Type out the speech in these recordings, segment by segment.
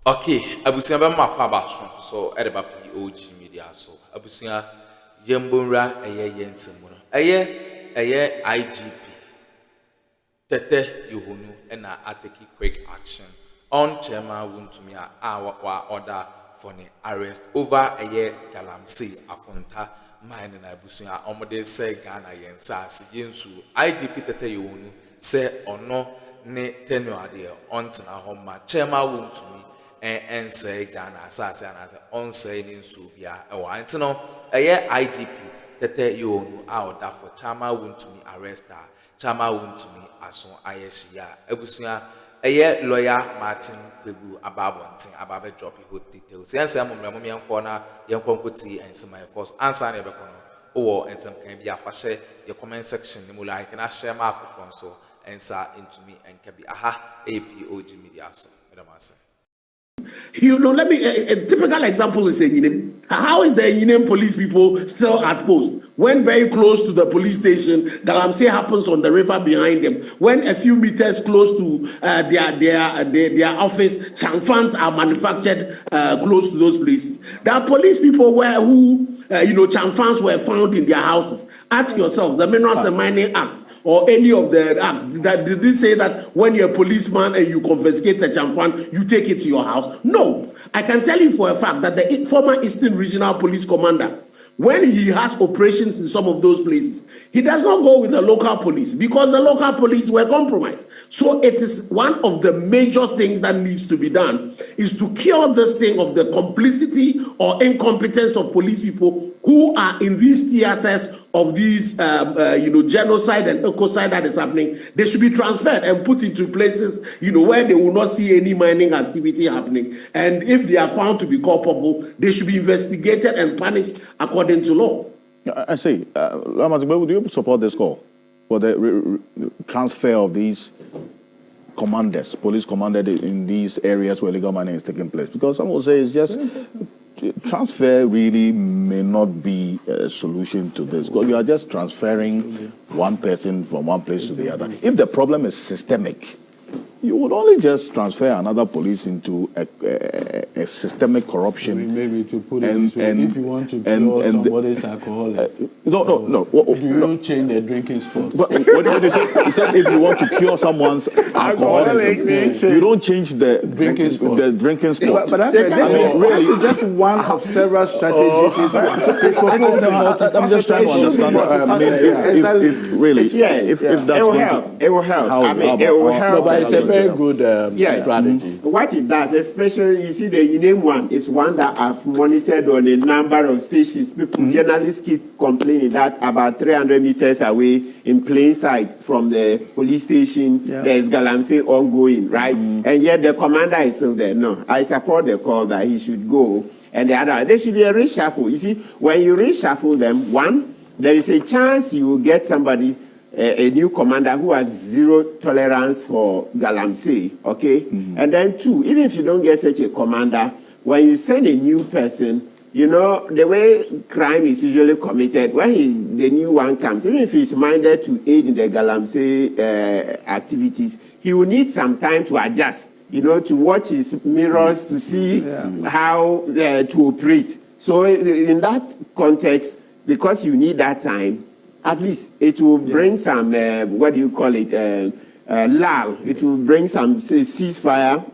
Okay, abusia ba mapa ba so edeba POG Media so abusia yembonra yensem no eye IGP tete Yohonu na ateki quick action on chairman Wontumi a order for the arrest over galamsey Akonta mine na abusia omode say Ghana yensa yensu IGP tete Yohonu say ono ne tenure de ontena ho ma chairman Wontumi and say Ghana asase anase on say in Subia e no IGP tete Yohonu a order for chairman Wontumi arrest her chairman Wontumi aso ayeshia ebusuya lawyer M.Kpebu ababe drop his details yense amomremo yenko na yenko nkoti ensema cause answer na ebekono owo ensem kan bia fa share the comment section ni mo like na share ma afofon so ensa into me M.Kpebu POG Media so You know, let me a typical example is saying, how is the Enyinem police people still at post when very close to the police station galamsey happens on the river behind them, when a few meters close to their office chamfans are manufactured close to those places. There are police people who chamfans were found in their houses. Ask yourself, the Minerals and Mining Act or any of the act, did they say that when you're a policeman and you confiscate a chamfan, you take it to your house? No. I can tell you for a fact that the former Eastern Regional Police Commander, when he has operations in some of those places, he does not go with the local police because the local police were compromised. So it is one of the major things that needs to be done is to cure this thing of the complicity or incompetence of police people who are in these theaters of these, genocide and ecocide that is happening. They should be transferred and put into places, where they will not see any mining activity happening. And if they are found to be culpable, they should be investigated and punished according to law. I see. M.Kpebu, do you support this call for the transfer of these commanders, police commanders in these areas where illegal mining is taking place? Because some will say it's just transfer really may not be a solution to this. Because you are just transferring one person from one place to the other. If the problem is systemic, you would only just transfer another police into a systemic corruption. Maybe to put it this way, if you want to cure somebody's alcoholic, no. Do you change the drinking spot? What did you say? He said if you want to cure someone's alcoholism, you don't change the drinking spot. The drinking spot. But this is just one of several strategies. I'm just trying to understand. If that's it will help. It will help. It will help. But it's a very good strategy. What it does, especially you see the name one, is one that I've monitored on a number of stations. People, journalists keep complaining that about 300 meters away in plain sight from the police station, there is galamsey ongoing, right? And yet the commander is still there. No, I support the call that he should go. And the other, there should be a reshuffle. You see, when you reshuffle them, one, there is a chance you will get somebody, a new commander who has zero tolerance for galamsey, okay? And then two, even if you don't get such a commander, when you send a new person, the way crime is usually committed, when the new one comes, even if he's minded to aid in the galamsey activities, he will need some time to adjust, to watch his mirrors, to see how to operate. So in that context, because you need that time, at least it will bring some, lull. It will bring some ceasefire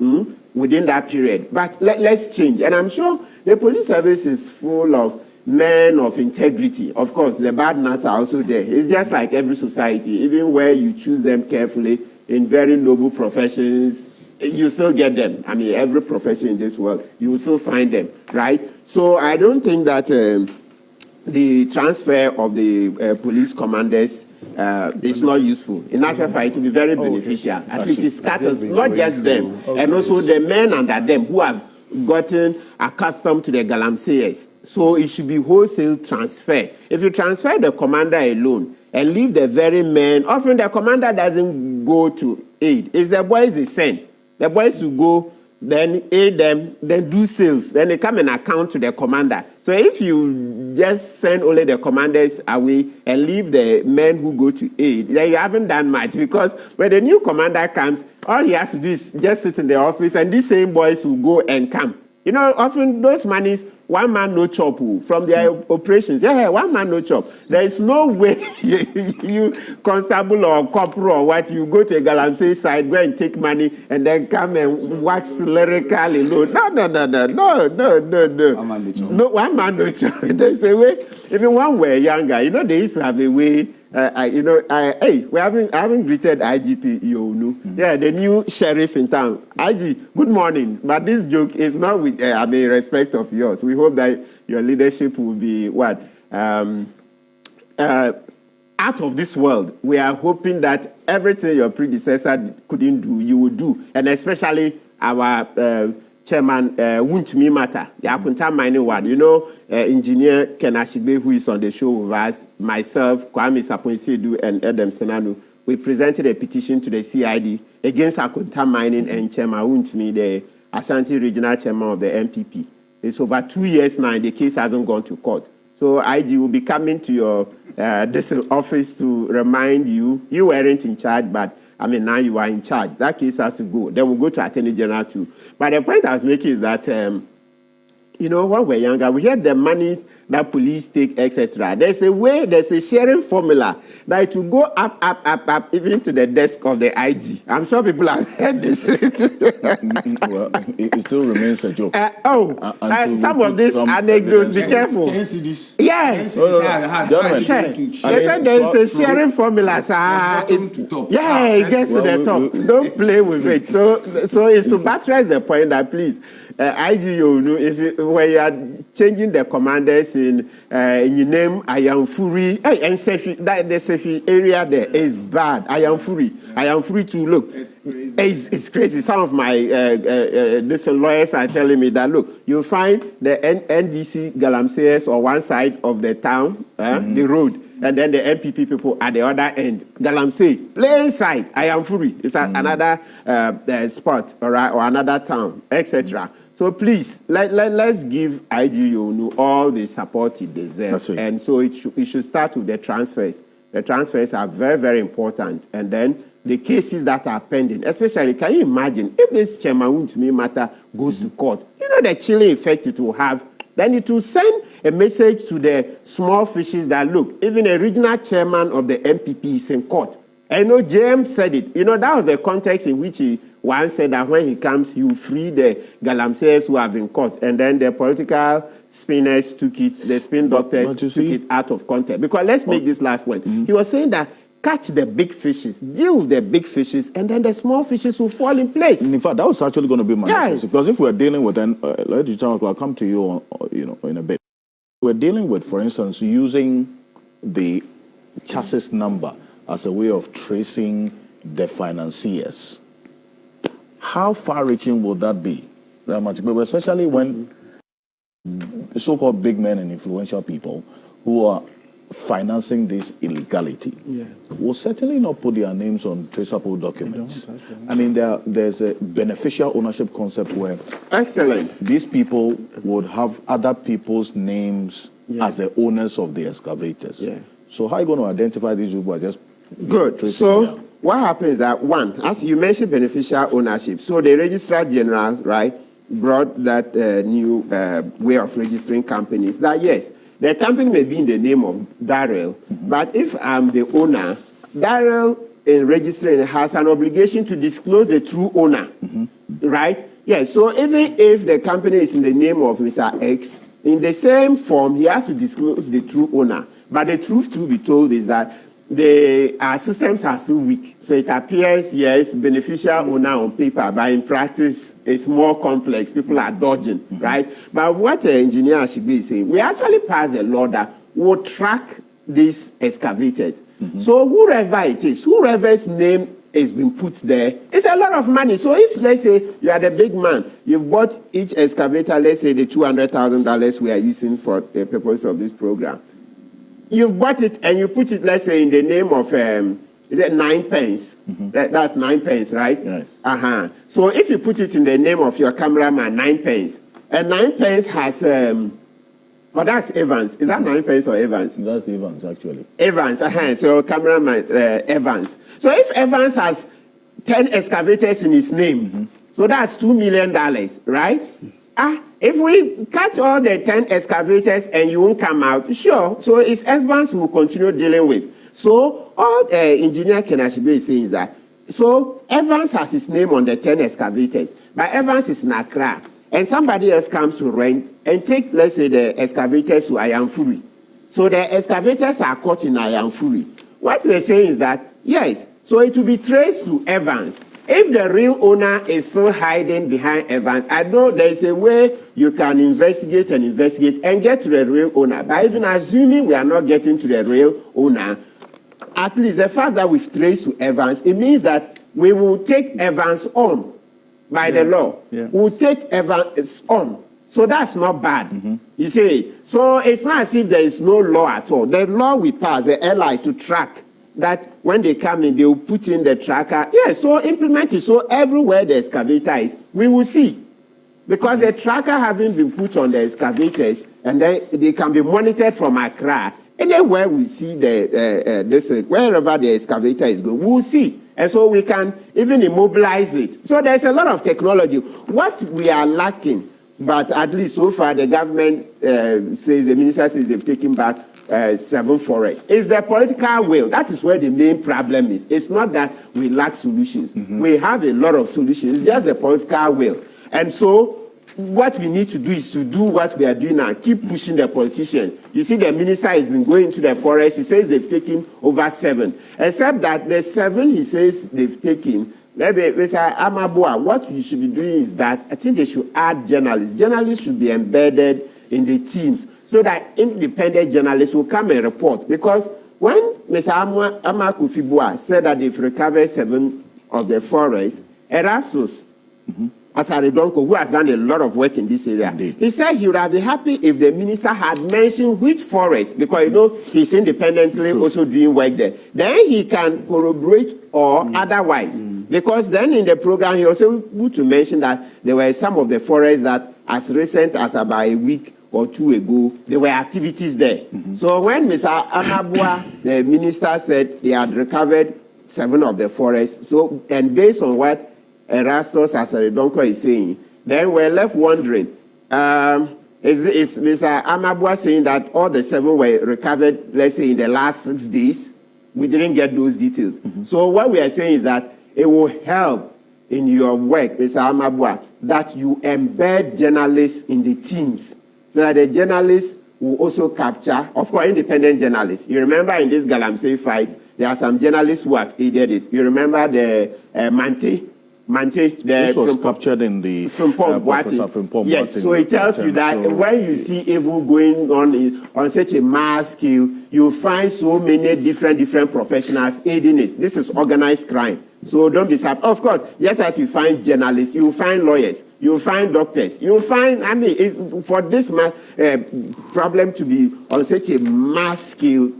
within that period. But let's change. And I'm sure the police service is full of men of integrity. Of course, the bad nuts are also there. It's just like every society. Even where you choose them carefully in very noble professions, you still get them. I mean, every profession in this world, you will still find them, right? So I don't think that the transfer of the police commanders is not useful. In actual fact, it will be very beneficial. At least it scatters not just them, and also the men under them who have gotten accustomed to the galamseyers. So it should be wholesale transfer. If you transfer the commander alone and leave the very men, often the commander doesn't go to aid. It's the boys they send. The boys will go then aid them, then do sales, then they come and account to the commander. So if you just send only the commanders away and leave the men who go to aid, then you haven't done much, because when the new commander comes, all he has to do is just sit in the office and these same boys will go and come. You know, often those monies, one man no chop from their operations. Yeah, one man no chop. There is no way you constable or corporal or what, you go to a Galamsey side, go and take money and then come and wax lyrically. No. One man no chop. There's a way. Even when we're younger, you know, they used to have a way. Hey, I haven't greeted IGP Yohonu. Yeah, the new sheriff in town. IG, good morning. But this joke is not with, respect of yours. We hope that your leadership will be out of this world. We are hoping that everything your predecessor couldn't do, you will do. And especially our Chairman Wontumi matter, the Akonta mining one. You know, Engineer Kenashigbe, who is on the show with us, myself, Kwame Saponsedu, and Adam Senanu, we presented a petition to the CID against Akonta mining and Chairman Wontumi, the Ashanti Regional Chairman of the MPP. It's over 2 years now, and the case hasn't gone to court. So IG will be coming to your this office to remind you weren't in charge, but now you are in charge. That case has to go. Then we'll go to Attorney General too. But the point I was making is that, you know, when we're younger, we had the monies that police take, etc. There's a sharing formula that it will go up, even to the desk of the IG. I'm sure people have heard this. Well, it still remains a joke. Some of these anecdotes, be careful. Can you see this? Yes. Gentlemen, They said there is a sharing formula. It gets to the top. Don't play with it. So it's to buttress the point that, please, IG Yohonu, when you are changing the commanders in you name Ayamfuri, and the Sefi area there is bad. Ayamfuri to look. It's crazy. Some of my lawyers are telling me that, look, you'll find the NDC Galamseyers on one side of the town, the road, and then the MPP people at the other end. Galamsey, plain sight, Ayamfuri. It's another spot, or another town, etc. So please, let's give IG Yohonu all the support he deserves. And so it should start with the transfers. The transfers are very, very important. And then the cases that are pending, especially, can you imagine if this Chairman Wontumi matter goes to court? You know the chilling effect it will have. Then it will send a message to the small fishes that, look, even a regional chairman of the MPP is in court. I know James said it. You know, that was the context in which he once said that when he comes, he will free the Galamseyers who have been caught. And then the political spinners took it, the spin doctors took it out of context. Because let's make this last point. He was saying that catch the big fishes, deal with the big fishes, and then the small fishes will fall in place. In fact, that was actually going to be my message. Because if we're dealing with, I'll come to you, in a bit. We're dealing with, for instance, using the chassis number as a way of tracing the financiers. How far-reaching would that be? Especially when so-called big men and influential people who are financing this illegality will certainly not put their names on traceable documents. I mean, there's a beneficial ownership concept where these people would have other people's names as the owners of the excavators. So how are you going to identify these people? Just good. So what happens is that, one, as you mentioned, beneficial ownership. So the Registrar General, right, brought that new way of registering companies. That yes, the company may be in the name of Darrell, but if I'm the owner, Darrell in registering has an obligation to disclose the true owner, right? Yes. So even if the company is in the name of Mr. X, in the same form, he has to disclose the true owner. But the truth to be told is that our systems are so weak. So it appears, yes, beneficial owner on paper, but in practice, it's more complex. People are dodging, right? But what the engineer should be saying, we actually passed a law that will track these excavators. So whoever it is, whoever's name has been put there, it's a lot of money. So if, let's say, you are the big man, you've bought each excavator, let's say the $200,000 we are using for the purpose of this program. You've bought it and you put it, let's say, in the name of is it 9 pence? That's 9 pence, right? Yes. So if you put it in the name of your cameraman, 9 pence, and 9 pence has, but that's Evans. Is that 9 pence or Evans? That's Evans, actually. Evans, so cameraman Evans. So if Evans has 10 excavators in his name, so that's $2 million, right? If we catch all the 10 excavators and you won't come out, sure. So it's Evans who will continue dealing with. So all engineer Kenashibe is saying is that, so Evans has his name on the 10 excavators, but Evans is in Accra. And somebody else comes to rent and take, let's say, the excavators to Ayamfuri. So the excavators are caught in Ayamfuri. What we're saying is that, yes, so it will be traced to Evans. If the real owner is still hiding behind Evans, I know there's a way you can investigate and get to the real owner. But even assuming we are not getting to the real owner, at least the fact that we've traced to Evans, it means that we will take Evans on. By the law, we'll take Evans on. So that's not bad. You see, so it's not as if there is no law at all. The law we pass, the LI, to track that when they come in, they will put in the tracker. Yeah, so implement it. So everywhere the excavator is, we will see. Because the tracker having been put on the excavators, and then they can be monitored from Accra. Anywhere we see wherever the excavator is going, we'll see. And so we can even immobilize it. So there's a lot of technology. What we are lacking, but at least so far the government says, the minister says they've taken back 7 forests, is the political will. That is where the main problem is. It's not that we lack solutions. We have a lot of solutions. It's just the political will. And so what we need to do is to do what we are doing now, keep pushing the politicians. You see, the minister has been going to the forest. He says they've taken over 7. Except that the 7 he says they've taken, maybe Mr. Amabua, what you should be doing is that I think they should add journalists. Journalists should be embedded in the teams so that independent journalists will come and report. Because when Mr. Akufo said that they've recovered 7 of the forests, Erasmus, Asaredonko, who has done a lot of work in this area, he said he would have been happy if the minister had mentioned which forest, because you know he's independently also doing work there. Then he can corroborate or otherwise. Because then in the program he also put to mention that there were some of the forests that as recent as about a week or 2 ago, there were activities there. So when Mr. Amabua, the minister, said they had recovered 7 of the forests, so and based on what Erastus Asaredonko is saying, then we're left wondering, is Mr. Amabua saying that all the 7 were recovered, let's say, in the last 6 days? We didn't get those details. So what we are saying is that it will help in your work, Mr. Amabua, that you embed journalists in the teams, so that the journalists will also capture, of course, independent journalists. You remember in this Galamsey fight, there are some journalists who have aided it. You remember the Mante, this was captured in the yes, so it tells you that when you see evil going on such a mass scale, you find so many different professionals aiding it. This is organized crime. So don't be sad. Of course, just as you find journalists, you find lawyers, you find doctors, you find, I mean, it's, for this problem to be on such a mass scale,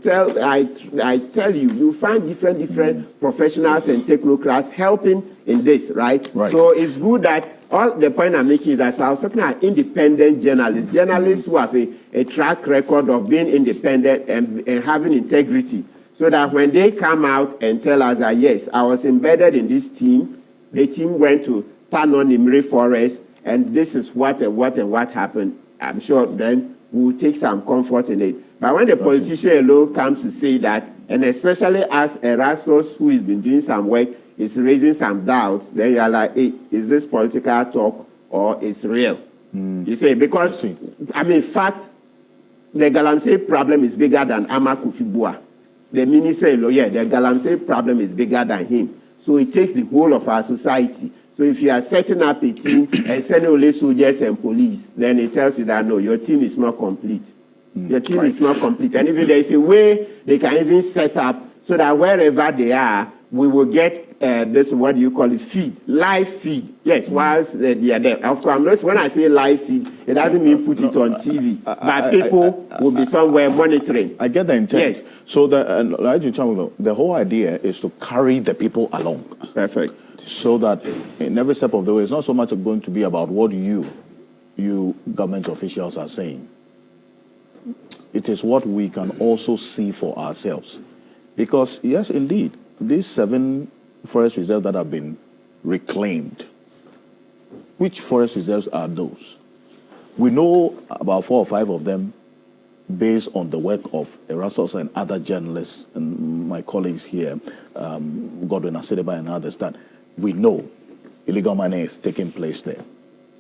I tell you, you find different professionals and technocrats helping in this, right? So it's good that all the point I'm making is that, so I was talking about independent journalists, journalists who have a track record of being independent and having integrity. So that when they come out and tell us that, yes, I was embedded in this team, the team went to Tanon Imri Forest, and this is what happened, I'm sure then we'll take some comfort in it. But when the politician alone comes to say that, and especially as Erasmus, who has been doing some work, is raising some doubts, then you're like, hey, is this political talk or is real? You say, because, I mean, in fact, the Galamsey problem is bigger than Akufo. The minister, the Galamsey problem is bigger than him. So it takes the whole of our society. So if you are setting up a team and sending only soldiers and police, then it tells you that, no, your team is not complete. Your team is not complete. And even there is a way they can even set up so that wherever they are, we will get this, what do you call it, feed, live feed. Yes, whilst they are there. Of course, when I say live feed, it doesn't mean put it on TV, but people will be somewhere monitoring. I get the intent. Yes. So the whole idea is to carry the people along. Perfect. So that in every step of the way, it's not so much going to be about what you government officials are saying. It is what we can also see for ourselves. Because, yes, indeed, these 7 forest reserves that have been reclaimed, which forest reserves are those? We know about 4 or 5 of them based on the work of Erasmus and other journalists and my colleagues here, Godwin Asedeba and others, that we know illegal mining is taking place there.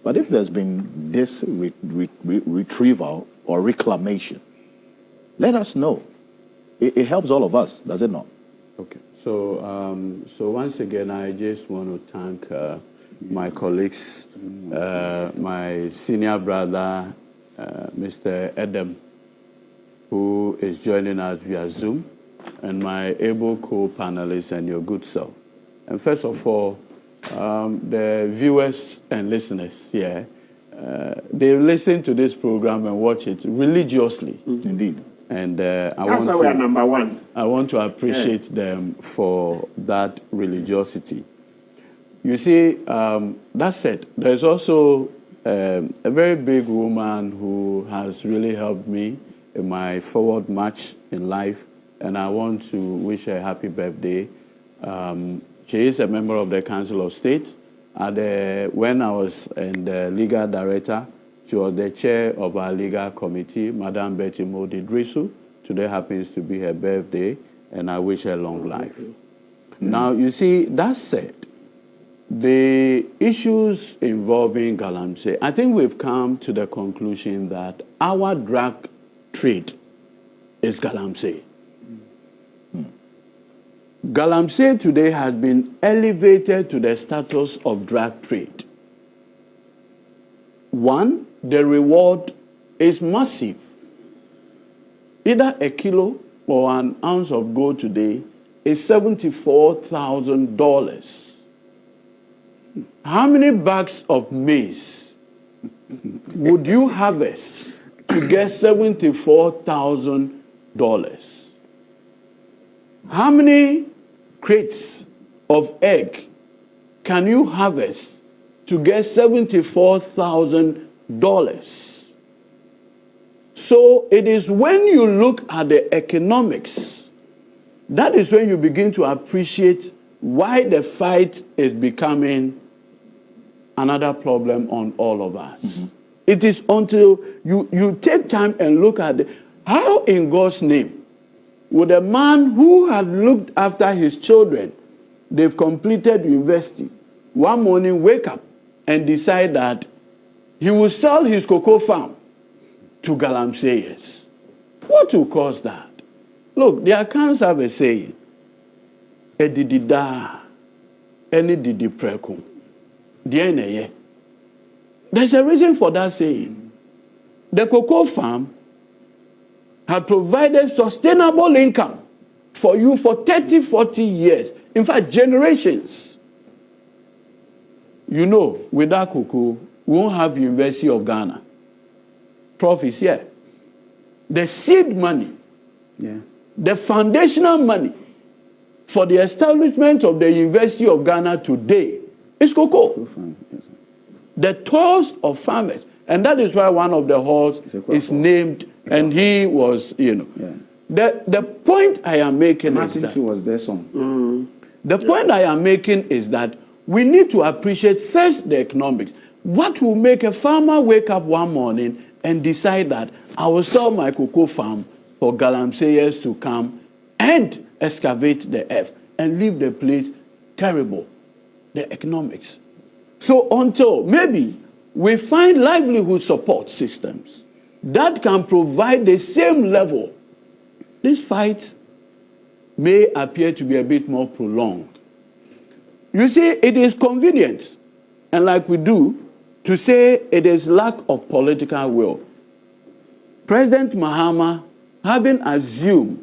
But if there's been this retrieval or reclamation, let us know. It helps all of us, does it not? Okay. So, so once again, I just want to thank my colleagues, my senior brother, Mr. Adam, who is joining us via Zoom, and my able co-panelists and your good self. And first of all, the viewers and listeners here, they listen to this program and watch it religiously. Indeed. And That's why we are number 1. I want to appreciate them for that religiosity. You see, that said, there's also a very big woman who has really helped me in my forward march in life, and I want to wish her a happy birthday. She is a member of the Council of State. When I was in the legal director, she was the chair of our legal committee, Madam Betty Modi Drisu. Today happens to be her birthday, and I wish her long life. Now, you see, that said, the issues involving Galamsey, I think we've come to the conclusion that our drug trade is Galamsey. Galamsey today has been elevated to the status of drug trade. One, the reward is massive. Either a kilo or an ounce of gold today is $74,000. How many bags of maize would you harvest to get $74,000? How many crates of egg can you harvest to get $74,000? So it is when you look at the economics, that is when you begin to appreciate why the fight is becoming another problem on all of us. Mm-hmm. It is until you take time and look at how in God's name would a man who had looked after his children, they've completed university, one morning wake up and decide that he will sell his cocoa farm to Galamseyers. What will cause that? Look, the accounts have a saying, Edidida, any didi preko. There's a reason for that saying. The cocoa farm had provided sustainable income for you for 30, 40 years. In fact, generations. You know, without cocoa, we won't have University of Ghana. Prof is here. The seed money, the foundational money for the establishment of the University of Ghana today is cocoa. The toils of farmers. And that is why one of the halls is named, and he was, you know. The point I am making is that... was their song. The point I am making is that we need to appreciate first the economics. What will make a farmer wake up one morning and decide that I will sell my cocoa farm for Galamseyers to come and excavate the earth and leave the place terrible? The economics. So until maybe we find livelihood support systems that can provide the same level, this fight may appear to be a bit more prolonged. You see, it is convenient, and like we do, to say it is lack of political will. President Mahama, having assumed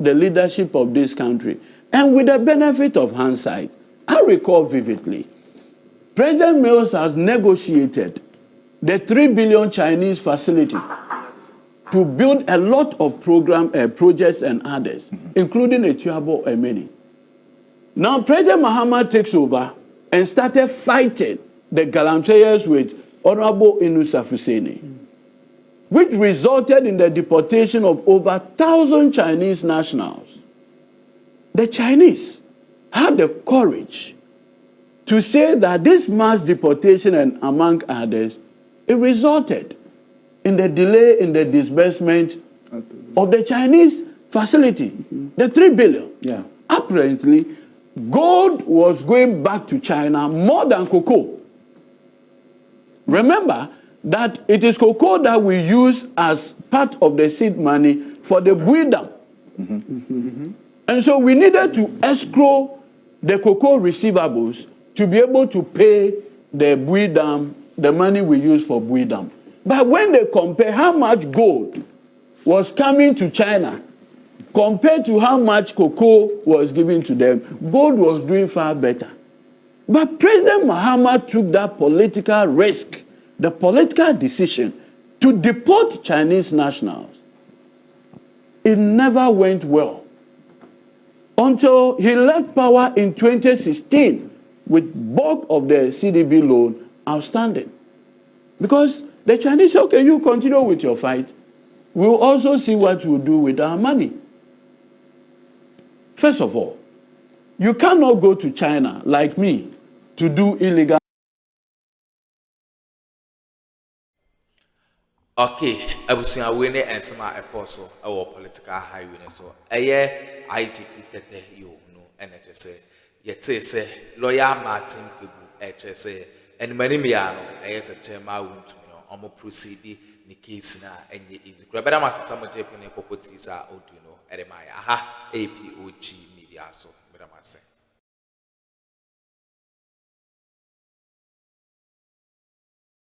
the leadership of this country, And with the benefit of hindsight, I recall vividly, President Mills has negotiated the 3 billion Chinese facility to build a lot of projects and others, including Etuabo and many. Now, President Mahama takes over and started fighting the Galamseyers with Honorable Inusa Fuseni, which resulted in the deportation of over 1,000 Chinese nationals. The Chinese had the courage to say that this mass deportation and among others, it resulted in the delay in the disbursement of the Chinese facility, the 3 billion. Yeah. Apparently, gold was going back to China more than cocoa. Remember that it is cocoa that we use as part of the seed money for the Bui Dam. And so we needed to escrow the cocoa receivables to be able to pay the Bui Dam, the money we use for Bui Dam. But when they compare how much gold was coming to China compared to how much cocoa was given to them, gold was doing far better. But President Mahama took that political risk, the political decision to deport Chinese nationals. It never went well until he left power in 2016 with bulk of the CDB loan outstanding. Because the Chinese said, okay, you continue with your fight. We'll also see what we'll do with our money. First of all, you cannot go to China, like me, to do illegal. Okay, abusunya wene ensema eposo ewo political highway so eye IGP tete Yohonu enechese yete se lawyer M.Kpebu echese enimani mia no eye se chairman Wontumi no omo proceed ni case na enye easy kura beda masesa mo jepe ne kokoti sa odu no edemaya aha POG Media so